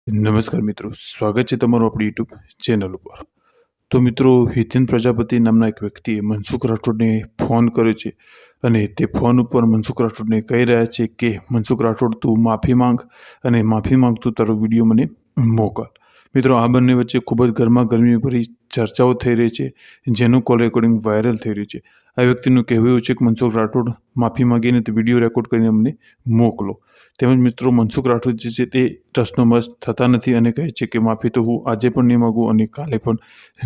નમસ્કાર મિત્રો, સ્વાગત છે તમારું આપણી યુટ્યુબ ચેનલ ઉપર. તો મિત્રો, હિતેન પ્રજાપતિ નામના એક વ્યક્તિએ મનસુખ રાઠોડને ફોન કર્યો છે અને તે ફોન ઉપર મનસુખ રાઠોડને કહી રહ્યા છે કે મનસુખ રાઠોડ તું માફી માંગ અને માફી માંગતું તારો વિડીયો મને મોકલ. મિત્રો, આ બંને વચ્ચે ખૂબ જ ગરમાગરમીભરી ચર્ચાઓ થઈ રહી છે, જેનું કોલ રેકોર્ડિંગ વાયરલ થઈ રહ્યું છે. આ વ્યક્તિનું કહેવું એવું છે કે મનસુખ રાઠોડ માફી માંગીને તે વિડીયો રેકોર્ડ કરીને અમને મોકલો. તેમજ મિત્રો, મનસુખ રાઠોડ જે છે તે ટસનો મસ થતા નથી અને કહે છે કે માફી તો હું આજે પણ નહીં માગું અને કાલે પણ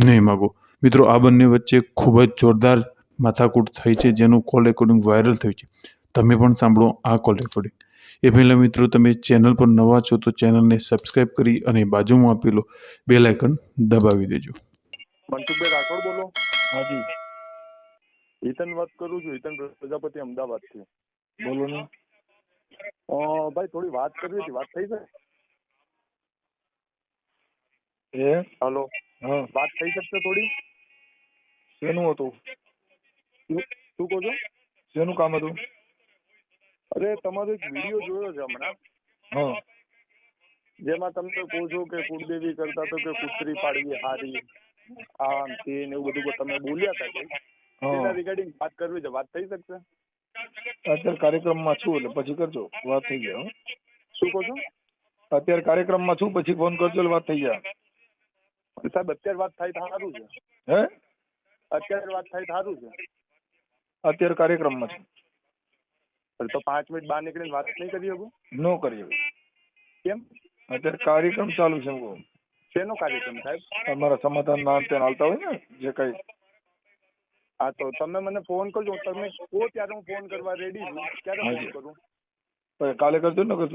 નહીં માગું. મિત્રો, આ બંને વચ્ચે ખૂબ જ જોરદાર માથાકૂટ થઈ છે, જેનું કોલ રેકોર્ડિંગ વાયરલ થયું છે. તમે પણ સાંભળો આ કોલ રેકોર્ડિંગ. એ પહેલાં મિત્રો, તમે ચેનલ પર નવા છો તો ચેનલને સબસ્ક્રાઈબ કરી અને બાજુમાં આપેલો બેલ આઇકન દબાવી દેજો. મનસુખભાઈ રાઠોડ બોલો. હાજી હિતન વાત કરું છું, હિતન પ્રજાપતિ અમદાવાદથી. બોલો ને. ભાઈ થોડી વાત કરવી હતી, વાત થઈ જાય? હલો, હા, વાત થઈ શકશે થોડી? શેનું હતું? શું કહો છો? શેનું કામ હતું? અરે તમારો એક વિડીયો જોયો છે હમણાં, હા જેમાં તમે કહો છો કે કુળદેવી કરતા તો કે કૂતરી પાડવી હારી, આમ તે ને એવું બધું તમે બોલ્યા હતા કંઈક. એના રિગાર્ડિંગ વાત કરવી છે, વાત થઈ શકશે? અત્યારે કાર્યક્રમમાં છું એટલે પછી કરજો, વાત થઈ જાય. શું કહો છો? અત્યારે કાર્યક્રમમાં છું, પછી ફોન કરજો એટલે વાત થઈ જાય. સાહેબ અત્યારે વાત થાય તો સારું છે. હે? અત્યારે વાત થાય તો સારું છે. અત્યારે કાર્યક્રમમાં છું. તો 5 મિનિટ બહાર નીકળીને વાત નહીં કરી શકું? નો કરીએ. કેમ? અત્યારે કાર્યક્રમ ચાલુ છે. શેનો કાર્યક્રમ સાહેબ? તમારા સમાધાન ના અંતે હાલતા હોય ને જે કઈ. હા તો તમે મને ફોન કરજો, તમે કહો ત્યારે હું ફોન કરવા રેડી છું. ક્યારે ફોન કરું? કાલે કરજો ને, કે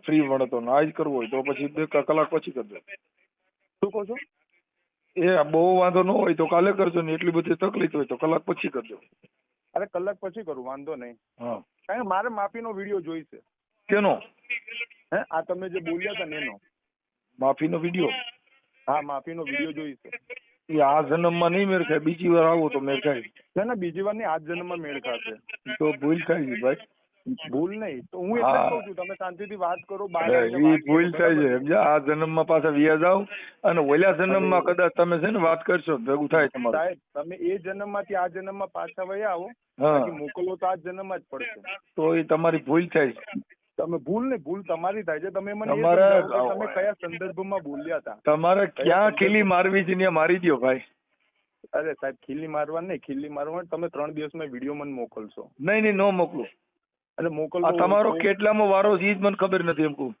ફ્રી મળે તો આજ કરવું હોય તો પછી 2 કલાક પછી કરજો. શું કહો છો? એ બહુ વાંધો ન હોય તો કાલે કરજો ને, એટલી બધી તકલીફ હોય તો કલાક પછી કરજો. અરે કલાક પછી કરું, વાંધો નહીં. હા, કારણ કે મારે માફીનો વિડીયો જોઈશે. કેનો? હે, આ તમે જે બોલ્યા હતા ને એનો. માફીનો વિડીયો? હા, માફીનો વિડીયો જોઈશે. એ આ જન્મમાં નહીં મેળ ખાય, બીજી વાર આવો તો મેળ ખાય. ના ના, બીજી વાર નહીં, આ જ જન્મમાં મેળ ખાશે. તો ભૂલ થાય છે ભાઈ. ભૂલ નહીં તો હું એટલે જ કહું છું, તમે શાંતિથી વાત કરો. એ ભૂલ થાય છે સમજ્યા. આ જન્મમાં પાછા વ્યા જાવ અને ઓલા જન્મમાં કદાચ તમે છે ને વાત કરશો ભેગું થાય તમારું. સાહેબ તમે એ જન્મમાંથી આ જન્મમાં પાછા વયા આવો, હા, બાકી મોકલવો તો આ જન્મમાં જ પડશે. તો એ તમારી ભૂલ થાય છે. તમે ભૂલ નહીં, ભૂલ તમારી થાય છે. તમે મને તમે કયા સંદર્ભમાં બોલ્યા હતા? તમારે ક્યાં ખીલી મારવી છે ત્યાં મારી દો ભાઈ. અરે સાહેબ, ખીલી મારવા નહીં, ખીલી મારવા તમે 3 દિવસમાં વિડીયો મને મોકલશો? નહીં નહીં, નો મોકલું. એટલે મોકલવો તમારો કેટલામાં વારો છે એ જ મને ખબર નથી એમ કહું.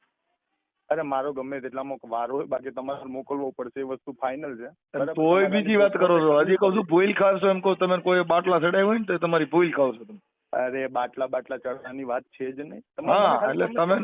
અરે મારો ગમે તેટલામાં વાર હોય, બાકી તમારે મોકલવો પડશે, એ વસ્તુ ફાઇનલ છે. તોય બીજી વાત કરો છો. હજી કહું છું ભૂલ ખાવશો એમ કહું. તમે કોઈ બાટલા ચડાવ્યા હોય ને તો તમારી ભૂલ ખાવશો તમે. અરે બાટલા ચડવાની વાત છે જ નહીં. હા, એટલે તમે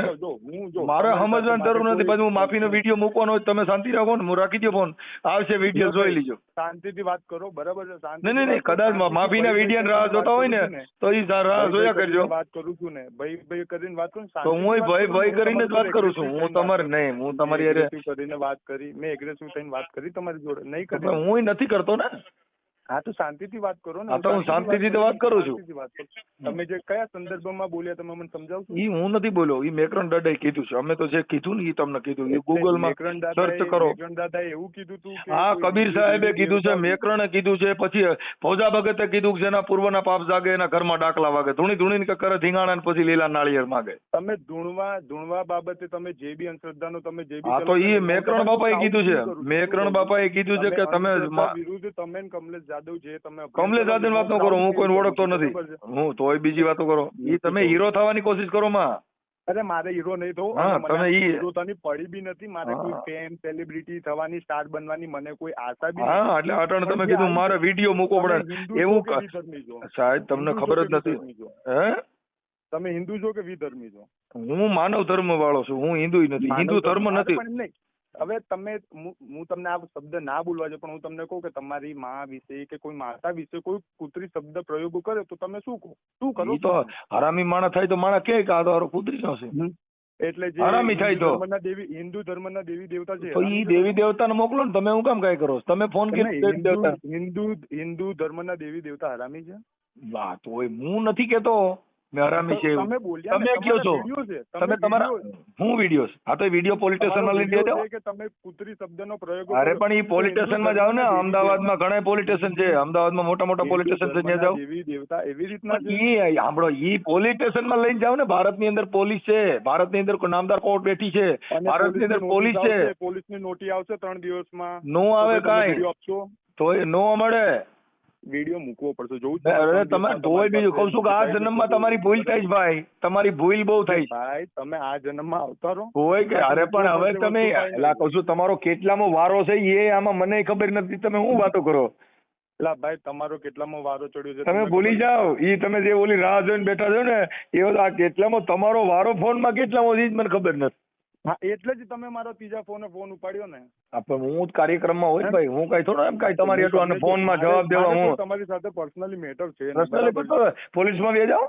મારે સમજવાની જરૂર નથી. પછી હું માફીનો વિડીયો મૂકવાનો હોય તમે શાંતિ રાખો ને, હું રાખી દો ફોન, આવશે વિડીયો જોઈ લીજો. શાંતિથી વાત કરો, બરાબર છે? નહીં, કદાચ માફીના વિડીયો રાહ જોતા હોય ને તો એ રાહ જોયા કરજો. વાત કરું છું ને, ભાઈ કરીને વાત કરું. તો હું ભાઈ કરીને જ વાત કરું છું. હું તમારે નહીં, હું તમારી કરીને વાત કરી, મેં એગ્રેસિવ થઈને વાત કરી તમારી જોડે નહીં કરી. હું નથી કરતો ને. હા તો શાંતિથી વાત કરો ને. હા તો હું શાંતિથી તો વાત કરું છું. તમે જે કયા સંદર્ભમાં બોલ્યા તમે મને સમજાવશો? ઈ હું નથી બોલ્યો, ઈ મેકરણ દાદાએ કીધું છે. અમે તો જે કીધું ને ઈ તમને કીધું. એ ગૂગલમાં સર્ચ કરો. મેકરણ દાદાએ એવું કીધું હતું? હા, કબીર સાહેબે કીધું છે, મેકરણે કીધું છે, પછી ફૌજા ભગતે કીધું છે, એના પૂર્વના પાપ જાગે, એના ઘરમાં ડાકલા વાગે, ધૂણી કે કરે ધીંગાણા ને પછી લીલા નાળિયેર માગે. તમે ધૂણવા બાબતે તમે જે બી અંધશ્રદ્ધાનો તમે જે બી. હા તો ઈ મેકરણ બાપાએ કીધું છે. મેકરણ બાપાએ કીધું છે કે તમે વિરુદ્ધ તમે કમલેશ જાદવ જે તમે કમલેશ જાદવ વાત ન કરો. હું કોઈને ઓળખતો નથી. હું તોય બીજી વાતો કરો. ઈ તમે હીરો થવાની કોશિશ કરો માં. અરે મારે હીરો નહીં થવું. હા, તમે હીરો થવાની પડી બી નથી. મારે કોઈ ફેમ સેલિબ્રિટી થવાની, સ્ટાર બનવાની મને કોઈ આશા બી. હા, એટલે અટણ તમે કીધું મારે વિડીયો મૂકવો પડે એવું. સાહેબ તમને ખબર જ નથી. હે? તમે હિન્દુ છો કે વિધર્મી છો? હું માનવ ધર્મ વાળો છું. હું હિન્દુ નથી. હિન્દુ ધર્મ નથી. હવે તમે, હું તમને આ શબ્દ ના બોલવા છે, પણ હું તમને કહું કે તમારી માં વિશે કે કોઈ માતા વિશે કોઈ કુતરી શબ્દ પ્રયોગો કરે તો તમે શું કહો? શું કરો? તો હરામી માણસ થાય તો માણસ કે આ તો કુતરી નો છે. એટલે જે હરામી થાય તો હિન્દુ ધર્મના દેવી દેવતા છે, તો ઈ દેવી દેવતાને મોકલો ને. તમે હું કામ કઈ કરો? તમે ફોન હિન્દુ ધર્મના દેવી દેવતા હરામી છે? વાત હોય હું નથી કેતો. મેં હરામી છે એવું તમે બોલ્યા તમે ને, કયો છો તમારા વિડીયો છે, તમે તમારા હું વિડીયો હા તો વિડીયો પોલીસ સ્ટેશનમાં લઈ વિડીયો જાઓ. છે કે તમે કૂતરી શબ્દનો પ્રયોગ અરે પણ એ પોલીસ સ્ટેશનમાં જાઓ ને, અમદાવાદમાં ઘણા પોલીસ સ્ટેશન છે, અમદાવાદમાં મોટા મોટા પોલીસ સ્ટેશન છે ત્યાં જાઓ. દેવી દેવતા એવી રીતના છે. ઈ સાંભળો, ઈ પોલીસ સ્ટેશનમાં લઈને જાઓ ને. ભારતની અંદર પોલીસ છે, ભારતની અંદર નામદાર કોર્ટ બેઠી છે, અને ભારતની અંદર પોલીસ છે. પોલીસની નોટિસ આવશે 3 દિવસમાં. નો આવે તો તમે કાંઈ. વિડીયો આપશો, તોય નો મળે. વિડીયો મૂકવો પડશે. જોઉં છું. અરે તમે તોય બીજું કહું છું કે આ જન્મમાં તમારી ભૂલ થાય છે ભાઈ, તમારી ભૂલ બહુ થાય છે. ભાઈ તમે આ જન્મમાં આવતા રહો. હોય કે અરે પણ હવે તમે એલા કહું છું તમારો કેટલામો વારો છે એ આમાં મને ખબર નથી, તમે શું વાતો કરો. એલા ભાઈ તમારો કેટલામો વારો ચડ્યો છે તમે ભૂલી જાઓ. ઈ તમે જે ઓલી રાહ જોઈને બેઠા છો ને એવો આ કેટલામો તમારો વારો ફોનમાં કેટલામો છે મને ખબર નથી. હા એટલે જ તમે મારો ત્રીજા ફોન ઉપાડ્યો ને. હા પણ હું જ કાર્યક્રમમાં હોય ભાઈ, હું કઈ થોડો એમ કઈ તમારી એટલું ફોનમાં જવાબ દેવા હું તમારી સાથે પર્સનલી મેટર છે. પર્સનલી પોલીસમાં બે જાઓ.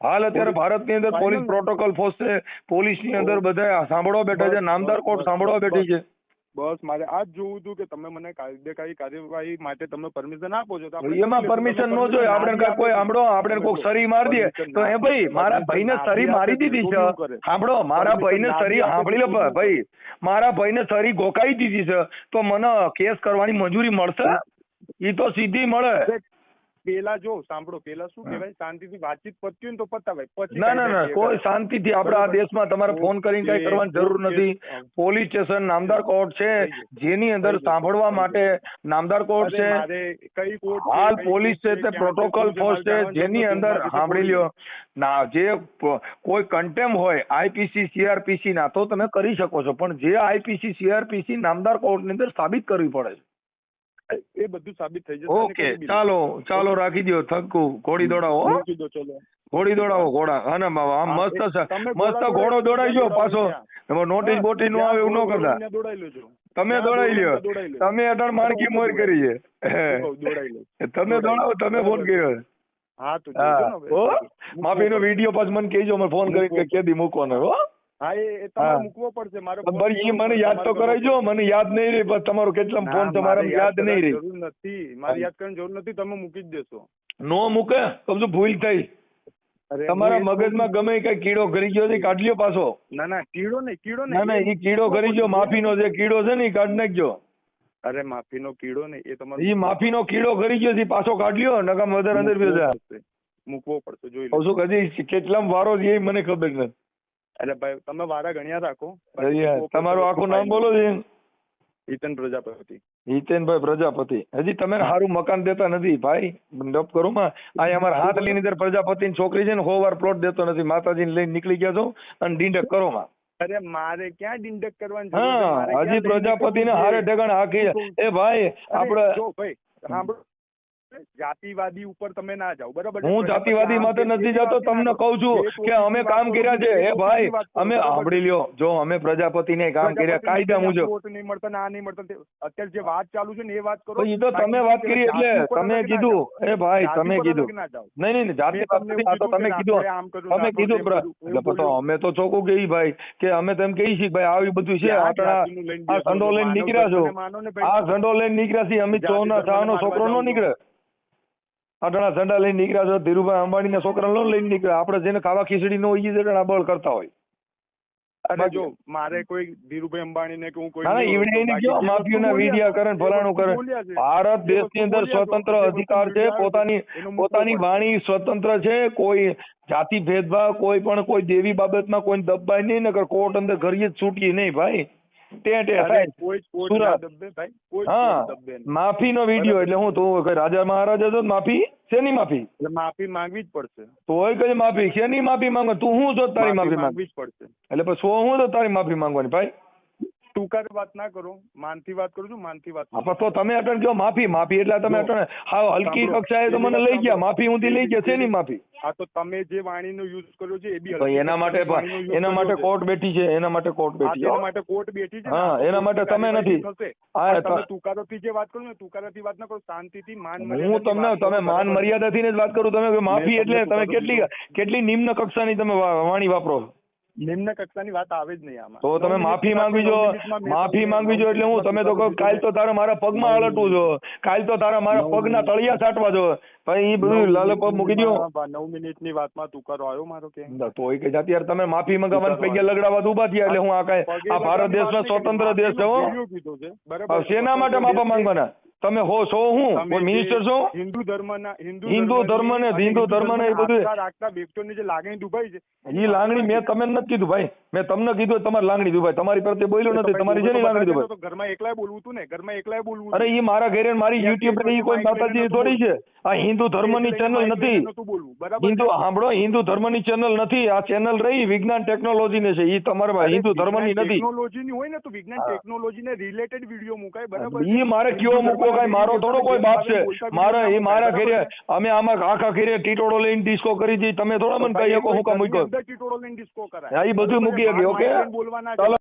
હાલ અત્યારે ભારતની અંદર પોલીસ પ્રોટોકોલ ફોર્સ છે, પોલીસની અંદર બધા સાંભળવા બેઠા છે, નામદાર કોર્ટ સાંભળવા બેઠી છે. બસ મારે આ જ જોવું હતું કે તમે મને કાયદેકારી કાર્યવાહી માટે તમે પરમિશન આપો છો. તો એમાં પરમિશન નો જોઈએ. આપણે કોઈ સાંભળો, આપણે કોઈ સરી મારી દે તો એ ભાઈ મારા ભાઈને સરી મારી દીધી છે. સાંભળો, મારા ભાઈને સરી સાંભળી લો ભાઈ, મારા ભાઈને સરી ગોકાઈ દીધી છે તો મને કેસ કરવાની મંજૂરી મળશે? ઈ તો સીધી મળે. પેલા જો સાંભળો, પેલા શું કહેવાય, શાંતિથી વાતચીત પત્યું ને તો પતાવાય. પછી ના કોઈ શાંતિથી આપણે આ દેશમાં તમારે ફોન કરીને કઈ કરવાની જરૂર નથી. પોલીસ સ્ટેશન નામદાર કોર્ટ છે જેની અંદર સાંભળવા માટે નામદાર કોર્ટ છે. હાલ પોલીસ છે તે પ્રોટોકોલ ફોર્સ છે જેની અંદર સાંભળી લ્યો ના, જે કોઈ કન્ટેમ હોય આઈપીસી સીઆરપીસી ના તો તમે કરી શકો છો, પણ જે આઈપીસી સીઆરપીસી નામદાર કોર્ટ ની અંદર સાબિત કરવી પડે છે. એ બધું સાબિત થઈ જશે. ઓકે ચાલો રાખી દો. થક્કુ ઘોડી દોડાવો, ઘોડી દોડાવો ઘોડા. અને આમ મસ્ત ઘોડો દોડાઈ ગયો પાછો. નોટિસ બોટિસ નો આવે એવું ન કરતા. તમે દોડાઈ લ્યો. તમે અઢાર માણકી મોર કરી છે. તમે દોડાવો, તમે ફોન કર્યો. માફીનો વિડીયો પાછો મને કહેજો, મને ફોન કરી કેદી મૂકવાનો. હો મૂકવો પડશે મારે. મને યાદ તો કરાવજો. મને યાદ નહીં રહી બસ તમારો કેટલા ફોન છે મારે યાદ નહીં રહી. જરૂર નથી, મારે યાદ કરવાની જરૂર નથી. તમે મૂકી જ દેશો. નો મૂકે સમજો ભૂલ થઈ. તમારા મગજમાં ગમે કઈ કીડો ઘરી ગયો છે કાઢ લ્યો પાછો. ના કીડો નહીં. ના એ કીડો ઘરી ગયો. માફીનો જે કીડો છે ને એ કાઢ નાખજો. અરે માફીનો કીડો નહીં, એ તમારો એ માફીનો કીડો ઘરી ગયો છે પાછો કાઢ લ્યો. નકામ વધારે અંદર મૂકવો પડશે. જોઈ લો શું કદી કેટલા વારો છે એ મને ખબર નથી. અરે ભાઈ તમે વારા ગણ્યા રાખો. તમારું આખું નામ બોલો છે? હિતેન પ્રજાપતિ. હિતેનભાઈ પ્રજાપતિ. હજી તમે સારું મકાન દેતા નથી ભાઈ, ડપ કરો માં. આ અમારા હાથલી ની અંદર પ્રજાપતિની છોકરી છે ને 100 વાર પ્લોટ દેતો નથી. માતાજીને લઈને નીકળી ગયા છો અને ડીંડક કરો માં. અરે મારે ક્યાં ડીંડક કરવાની? હા હજી પ્રજાપતિને હારે ઠેકાણે હાકી. એ ભાઈ આપણે જો ભાઈ સાંભળો, જાતિવાદી ઉપર તમે ના જાઓ, બરાબર? હું જાતિવાદી માટે નથી જતો. તમને કહું છું કે અમે કામ કર્યા છે. એ ભાઈ અમે સાંભળી લ્યો, જો અમે પ્રજાપતિને કામ કર્યા કાયદા મુજબ. નહીં મળતા ને આ નહીં મળતા. અત્યારે જે વાત ચાલુ છે ને એ વાત કરો. એ તો તમે વાત કરી એટલે તમે કીધું. એ ભાઈ તમે કીધું નહીં જાતિવાદી આ તો તમે કીધું. તમે કીધું એટલે પછી અમે તો ચોખ્ખું કહી ભાઈ કે અમે તેમ કહી છીએ ભાઈ આવી બધું છે. આ સંડો લઈને નીકળ્યા છો, આ સંડો લઈને નીકળ્યા છીએ અમે. ચોના ચાનો છોકરો નો નીકળે. અટાણા ઝંડા લઈને નીકળ્યા છો. ધીરુભાઈ અંબાણી ના છોકરા નો લઈને નીકળ્યા. આપણે જેને ખાવા ખીચડી નો હોય બળ કરતા હોય. અરે જો મારે કોઈ ધીરુભાઈ અંબાણી ને કે હું કોઈ માફીઓના વિડિયા કરે ફલાણું કરે. ભારત દેશની અંદર સ્વતંત્ર અધિકાર છે. પોતાની વાણી સ્વતંત્ર છે. કોઈ જાતિ ભેદભાવ કોઈ પણ કોઈ દેવી બાબતમાં કોઈ દબાય નહીં. નકર કોર્ટ અંદર ઘરે જ છૂટીએ નહીં ભાઈ. માફીનો વિડીયો એટલે હું તું રાજા મહારાજા છો માફી શેની માફી? માફી માંગવી જ પડશે. તોય કઈ માફી શેની માફી માંગો? તું હું છો તારી માફી માંગવી જ પડશે. એટલે પછી હું તો તારી માફી માંગવાની ભાઈ. ટૂંકા વાત ના કરો, માનથી વાત કરું છું. માનથી વાત તો તમે અટણ કહો માફી એટલે તમે અટણ હા હલકી કક્ષાએ તો મને લઈ ગયા. માફી ઊંધી લઈ ગયા. શેની માફી? હા તો તમે જે વાણીનો યુઝ કર્યો છે એ બી એના માટે કોર્ટ બેઠી છે. એના માટે કોર્ટ બેઠી છે. એના માટે કોર્ટ બેઠી છે. હા એના માટે તમે નથી. તમે તુકારોથી જે વાત કરો ને તુકારોથી વાત ના કરો, શાંતિથી માન મર્યાદા. હું તમે માન મર્યાદાથી જ વાત કરું. તમે માફી એટલે તમે કેટલી નિમ્ન કક્ષાની તમે વાણી વાપરો. નિમ્ન કક્ષાની વાત આવે જ નહીં આમાં. તો તમે માફી માંગવી જો, માફી માંગવી જો એટલે હું તમે તો કહો કાલ તો તારે મારા પગમાં હલટવું જો, કાલ તો તારા મારા પગના તળિયા છાંટવા જો, ભાઈ એ બધું લાલપપ મૂકી દો. 9 મિનિટની વાતમાં તું કરો આવ્યો મારો કે તો એ કે અત્યારે તમે માફી મંગાવવાના પૈકી લગડાવા ઉભા થયા એટલે હું આ કઈ આ ભારત દેશનો સ્વતંત્ર દેશ છે હો. કીધું છે બરાબર. શેના માટે માફા માંગવાના? તમે હો છો હું કોઈ મિનિસ્ટર છો? હિન્દુ ધર્મના હિન્દુ ધર્મ ને એ બધું રાખતા વ્યક્તિઓની જે લાગણી દુભાઈ છે એ લાગણી મેં તમે નથી કીધું ભાઈ, મેં તમને કીધું તમારી લાગણી દુભાઈ, તમારી પ્રત્યે બોલ્યો નથી, તમારી જેની લાગણી દુભાઈ. તો ઘરમાં એકલાય બોલવું તું ને, ઘરમાં એકલાય બોલવું. અરે એ મારા ઘરે મારી યુટ્યુબ પર કોઈ માતાજી થોડી છે. આ હિન્દુ ધર્મની ચેનલ નથી. હિન્દુ સાંભળો, હિન્દુ ધર્મની ચેનલ નથી. આ ચેનલ રહી વિજ્ઞાન ટેકનોલોજી ને છે. એ તમારા હિન્દુ ધર્મની નથી. ટેકનોલોજી ની હોય ને તો વિજ્ઞાન ટેકનોલોજી ને રિલેટેડ વિડીયો મુકાય બરાબર. એ મારે કયો મૂકો કઈ મારો થોડો કોઈ બાપ છે. મારા એ મારા ઘરે અમે આમાં આખા ઘરે ટીટોળો લઈને ડિસ્કો કરી દી. તમે થોડા મને કહી શકો હું કામ મૂક્યો. ટીટોળો લઈને ડિસ્કો કરાય. હા એ બધું મૂકી શકે. ઓકે બોલવાના